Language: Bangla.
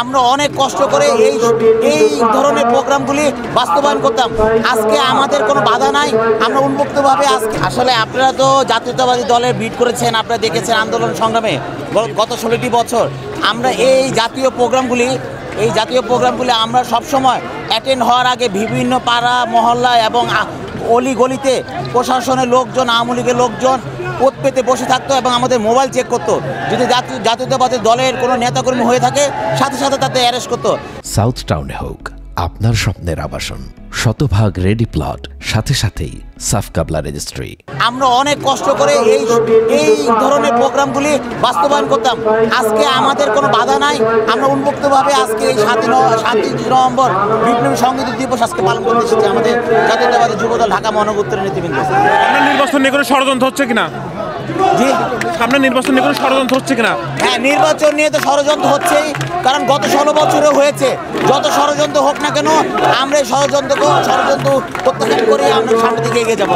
আমরা অনেক কষ্ট করে এই ধরনের প্রোগ্রামগুলি বাস্তবায়ন করতাম। আজকে আমাদের কোনো বাধা নাই, আমরা উন্মুক্তভাবে আজকে আসলে আপনারা তো জাতীয়তাবাদী দলের বিট করেছেন, আপনারা দেখেছেন আন্দোলন সংগ্রামে গত 16টি বছর। আমরা এই জাতীয় প্রোগ্রামগুলি আমরা সবসময় অ্যাটেন্ড হওয়ার আগে বিভিন্ন পাড়া মহল্লা এবং অলি গলিতে প্রশাসনের লোকজন, আওয়ামী লীগের লোকজন পথ পেতে বসে থাকতো এবং আমাদের মোবাইল চেক করতো। যদি জাতীয়তাবাদী দলের কোনো নেতাকর্মী হয়ে থাকে সাথে সাথে তাতে অ্যারেস্ট করতো। সাউথ টাউনে হোক আপনার স্বপ্নের আবাসন, শতভাগ রেডি প্লট, সাথে সাথেই সাফ কাবলা রেজিস্ট্রি। আমরা অনেক কষ্ট করে এই ধরনের প্রোগ্রামগুলি বাস্তবায়ন করতাম। আজকে আমাদের কোনো বাধা নাই, আমরা উন্মুক্তভাবে আজকে এই 7 নভেম্বর বিপ্লবী সংগীত দিবস আজকে পালন করতে এসেছি আমাদের জাতীয়তাবাদী যুবদল ঢাকা মহানগর উত্তরের নেতৃবৃন্দ। আপনার নির্বাচন নিয়ে কোনো ষড়যন্ত্র হচ্ছে কিনা? জি, সামনে নির্বাচন নিয়ে কোনো ষড়যন্ত্র হচ্ছে কিনা? হ্যাঁ, নির্বাচন নিয়ে তো ষড়যন্ত্র হচ্ছেই, কারণ গত 16 বছরও হয়েছে। যত ষড়যন্ত্র হোক না কেন আমরা এই ষড়যন্ত্র প্রত্যাখ্যান করে আমরা সামনের দিকে এগিয়ে যাব।